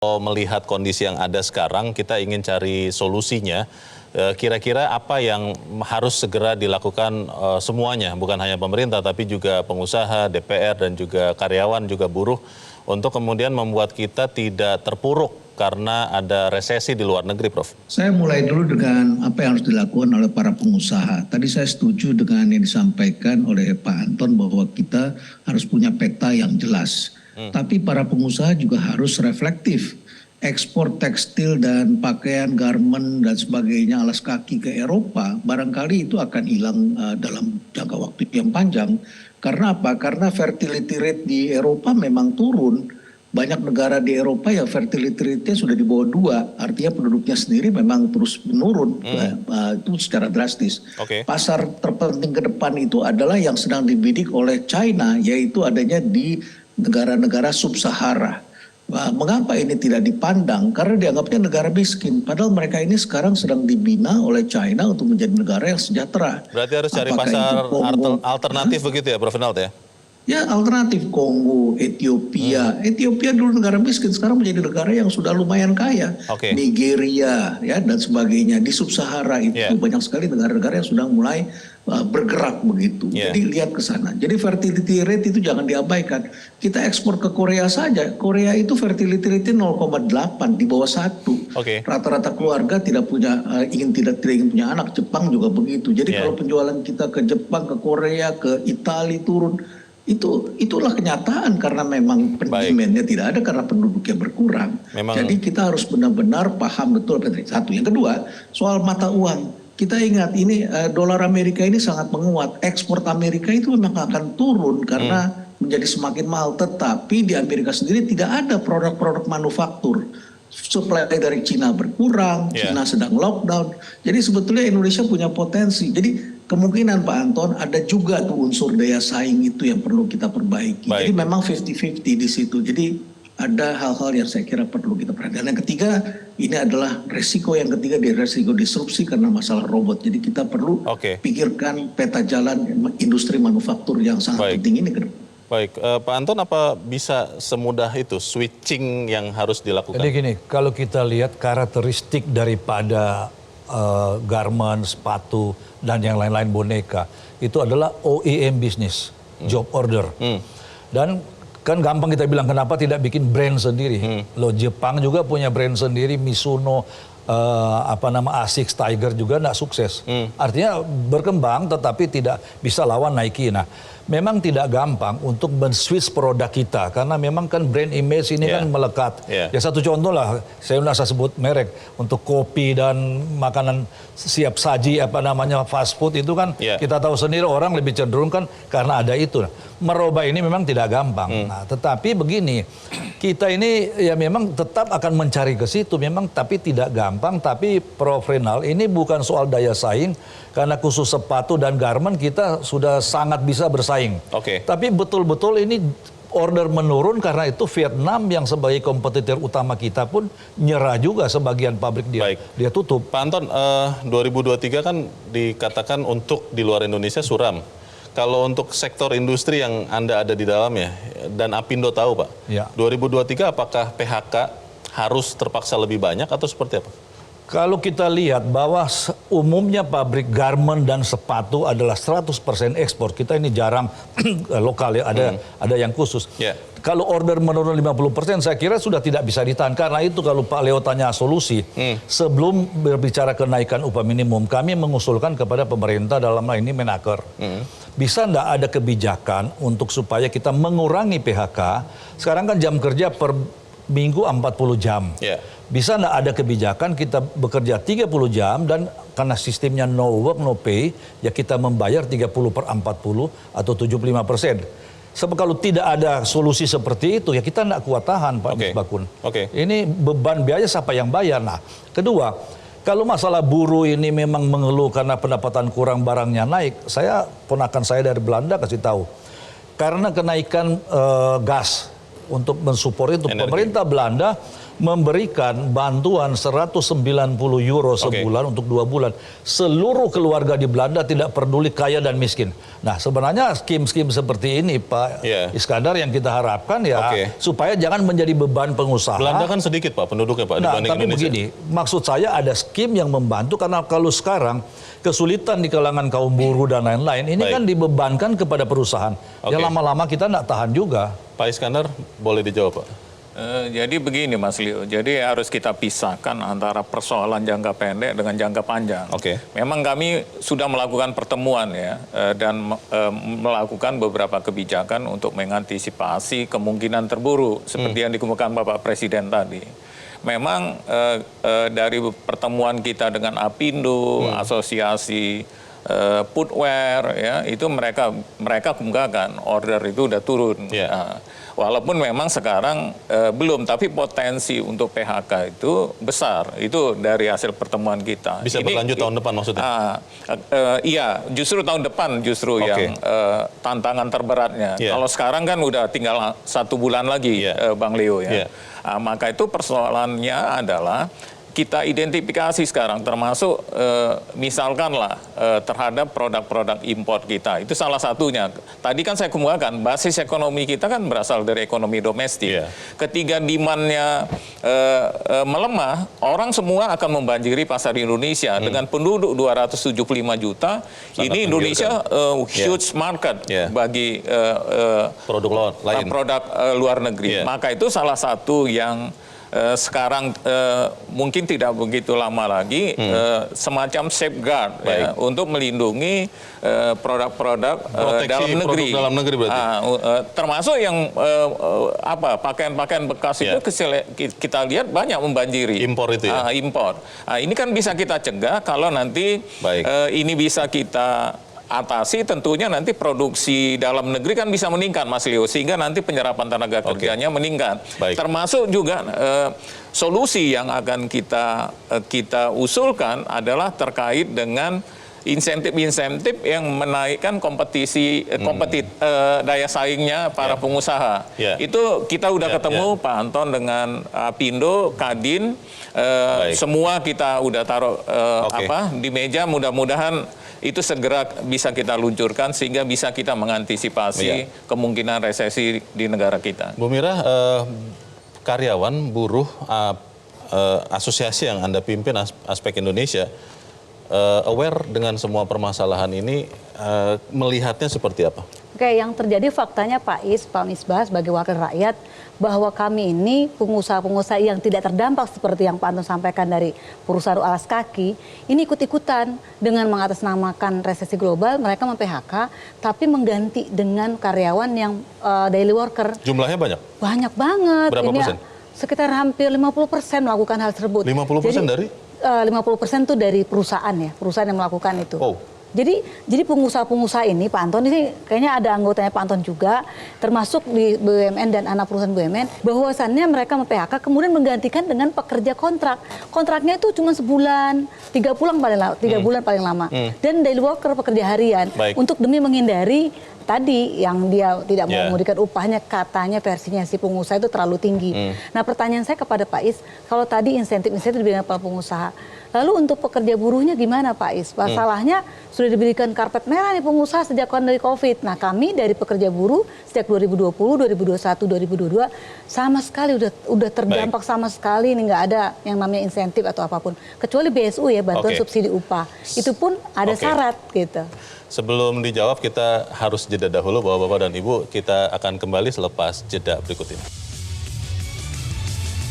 Melihat kondisi yang ada sekarang, kita ingin cari solusinya. Kira-kira apa yang harus segera dilakukan semuanya, bukan hanya pemerintah, tapi juga pengusaha, DPR, dan juga karyawan, juga buruh, untuk kemudian membuat kita tidak terpuruk karena ada resesi di luar negeri, Prof. Saya mulai dulu dengan apa yang harus dilakukan oleh para pengusaha. Tadi saya setuju dengan yang disampaikan oleh Pak Anton bahwa kita harus punya peta yang jelas. Tapi para pengusaha juga harus reflektif. Ekspor tekstil dan pakaian, garment dan sebagainya, alas kaki ke Eropa, barangkali itu akan hilang dalam jangka waktu yang panjang. Karena apa? Karena fertility rate di Eropa memang turun. Banyak negara di Eropa yang fertility rate-nya sudah di bawah 2, artinya penduduknya sendiri memang terus menurun, itu secara drastis. Pasar terpenting ke depan itu adalah yang sedang dibidik oleh China, yaitu adanya di negara-negara sub-Sahara. Mengapa ini tidak dipandang? Karena dianggapnya negara miskin, padahal mereka ini sekarang sedang dibina oleh China untuk menjadi negara yang sejahtera. Berarti harus cari pasar alternatif begitu ya, Prof. Rinald ya? Ya, alternatif. Kongo, Ethiopia. Ethiopia dulu negara miskin, sekarang menjadi negara yang sudah lumayan kaya. Nigeria ya dan sebagainya. Di sub-Sahara itu banyak sekali negara-negara yang sudah mulai bergerak begitu. Jadi lihat ke sana. Jadi fertility rate itu jangan diabaikan. Kita ekspor ke Korea saja. Korea itu fertility rate 0,8, di bawah 1. Rata-rata keluarga tidak ingin punya anak. Jepang juga begitu. Jadi kalau penjualan kita ke Jepang, ke Korea, ke Italia turun, itulah kenyataan karena memang demand-nya tidak ada karena penduduknya berkurang. Jadi kita harus benar-benar paham betul. Satu, yang kedua soal mata uang. Kita ingat ini dolar Amerika ini sangat menguat. Ekspor Amerika itu memang akan turun karena menjadi semakin mahal. Tetapi di Amerika sendiri tidak ada produk-produk manufaktur. Supply dari Cina berkurang, Cina sedang lockdown. Jadi sebetulnya Indonesia punya potensi. Jadi kemungkinan Pak Anton ada juga tuh unsur daya saing itu yang perlu kita perbaiki. Jadi memang 50-50 di situ. Jadi ada hal-hal yang saya kira perlu kita perhatikan. Yang ketiga, ini adalah resiko yang ketiga, di resiko disrupsi karena masalah robot. Jadi kita perlu pikirkan peta jalan industri manufaktur yang sangat penting ini ke depan. Baik, Pak Anton, apa bisa semudah itu switching yang harus dilakukan? Jadi gini, kalau kita lihat karakteristik daripada garment, sepatu, dan yang lain-lain boneka, itu adalah OEM business, job order. Dan kan gampang kita bilang kenapa tidak bikin brand sendiri. Loh, Jepang juga punya brand sendiri, Mizuno, Asics, Tiger juga tidak sukses. Artinya berkembang tetapi tidak bisa lawan Nike. Nah, memang tidak gampang untuk men-switch produk kita karena memang kan brand image ini kan melekat. Ya satu contoh lah, saya tidak usah sebut merek, untuk kopi dan makanan siap saji fast food itu kan kita tahu sendiri orang lebih cenderung kan karena ada itu. Merubah ini memang tidak gampang. Nah, tetapi begini, kita ini ya memang tetap akan mencari ke situ memang, tapi tidak gampang. Tapi Prof. Rinald, ini bukan soal daya saing karena khusus sepatu dan garment kita sudah sangat bisa bersaing. Tapi betul-betul ini order menurun karena itu Vietnam yang sebagai kompetitor utama kita pun nyerah juga sebagian pabrik dia tutup. Pak Anton, 2023 kan dikatakan untuk di luar Indonesia suram. Kalau untuk sektor industri yang Anda ada di dalamnya dan Apindo tahu Pak, 2023 apakah PHK harus terpaksa lebih banyak atau seperti apa? Kalau kita lihat bahwa umumnya pabrik garment dan sepatu adalah 100% ekspor. Kita ini jarang lokal ya, ada yang khusus. Kalau order menurun 50%, saya kira sudah tidak bisa ditahan. Karena itu kalau Pak Leo tanya solusi, sebelum berbicara kenaikan upah minimum, kami mengusulkan kepada pemerintah dalam hal ini Menaker. Bisa enggak ada kebijakan untuk supaya kita mengurangi PHK? Sekarang kan jam kerja per minggu 40 jam. Bisa enggak ada kebijakan kita bekerja 30 jam dan karena sistemnya no work no pay, ya kita membayar 30/40 atau 75%. Sebab kalau tidak ada solusi seperti itu, ya kita tidak kuat tahan, Pak Misbakun. Ini beban biaya siapa yang bayar? Nah, kedua, kalau masalah buruh ini memang mengeluh karena pendapatan kurang, barangnya naik, ponakan saya dari Belanda kasih tahu. Karena kenaikan gas untuk mensupport itu, pemerintah Belanda memberikan bantuan 190 euro sebulan untuk 2 bulan. Seluruh keluarga di Belanda, tidak peduli kaya dan miskin. Nah, sebenarnya skim-skim seperti ini, Pak Iskandar, yang kita harapkan supaya jangan menjadi beban pengusaha. Belanda kan sedikit, Pak, penduduknya, Pak, dibanding tapi Indonesia. Begini, maksud saya ada skim yang membantu, karena kalau sekarang kesulitan di kalangan kaum buruh dan lain-lain, ini kan dibebankan kepada perusahaan. Ya lama-lama kita nggak tahan juga. Pak Iskandar, boleh dijawab, Pak? Jadi begini, Mas Leo. Jadi harus kita pisahkan antara persoalan jangka pendek dengan jangka panjang. Memang kami sudah melakukan pertemuan dan melakukan beberapa kebijakan untuk mengantisipasi kemungkinan terburuk seperti yang dikemukakan Bapak Presiden tadi. Memang dari pertemuan kita dengan Apindo, asosiasi footwear, itu mereka kemukakan order itu udah turun. Walaupun memang sekarang belum, tapi potensi untuk PHK itu besar. Itu dari hasil pertemuan kita. Bisa berlanjut tahun depan maksudnya? Iya, justru tahun depan yang tantangan terberatnya. Kalau sekarang kan udah tinggal 1 bulan lagi, Bang Leo ya. Maka itu persoalannya adalah kita identifikasi sekarang, termasuk misalkanlah terhadap produk-produk impor kita. Itu salah satunya. Tadi kan saya kemukakan, basis ekonomi kita kan berasal dari ekonomi domestik. Ketika demand-nya melemah, orang semua akan membanjiri pasar Indonesia. Dengan penduduk 275 juta, ini Indonesia huge market bagi produk lain, produk luar negeri. Maka itu salah satu yang sekarang mungkin tidak begitu lama lagi semacam safeguard untuk melindungi produk-produk dalam negeri berarti. Termasuk yang pakaian-pakaian bekas itu kita lihat banyak membanjiri impor itu impor. Ini kan bisa kita cegah kalau nanti ini bisa kita atasi, tentunya nanti produksi dalam negeri kan bisa meningkat, Mas Leo, sehingga nanti penyerapan tenaga kerjanya meningkat. Termasuk juga solusi yang akan kita usulkan adalah terkait dengan insentif-insentif yang menaikkan daya saingnya para pengusaha. Itu kita udah ketemu Pak Anton dengan Apindo, Kadin, semua kita udah taruh di meja, mudah-mudahan itu segera bisa kita luncurkan sehingga bisa kita mengantisipasi kemungkinan resesi di negara kita. Bu Mira, karyawan, buruh, asosiasi yang Anda pimpin, Aspek Indonesia, aware dengan semua permasalahan ini, melihatnya seperti apa? Yang terjadi faktanya Pak Misbah sebagai wakil rakyat, bahwa kami ini pengusaha-pengusaha yang tidak terdampak seperti yang Pak Anton sampaikan dari perusahaan alas kaki, ini ikut-ikutan dengan mengatasnamakan resesi global, mereka mem-PHK, tapi mengganti dengan karyawan yang daily worker. Jumlahnya banyak? Banyak banget. Berapa persen? Sekitar hampir 50% melakukan hal tersebut. 50% dari? 50% itu dari perusahaan yang melakukan itu. Jadi pengusaha-pengusaha ini, Pak Anton, ini kayaknya ada anggotanya Pak Anton juga, termasuk di BUMN dan anak perusahaan BUMN, bahwasannya mereka mem-PHK kemudian menggantikan dengan pekerja kontrak. Kontraknya itu cuma sebulan, 3 bulan paling lama. Dan daily worker, pekerja harian, untuk demi menghindari tadi yang dia tidak mau memberikan upahnya, katanya versinya si pengusaha itu terlalu tinggi. Nah, pertanyaan saya kepada Pak Is, kalau tadi insentif diberikan kepada pengusaha, lalu untuk pekerja buruhnya gimana Pak Is? Masalahnya sudah diberikan karpet merah nih pengusaha sejak dari COVID. Nah, kami dari pekerja buruh sejak 2020, 2021, 2022 sama sekali udah terdampak sama sekali, ini nggak ada yang namanya insentif atau apapun. Kecuali BSU ya, bantuan subsidi upah. Itu pun ada syarat gitu. Sebelum dijawab, kita harus jeda dahulu Bapak-Bapak dan Ibu. Kita akan kembali selepas jeda berikut ini.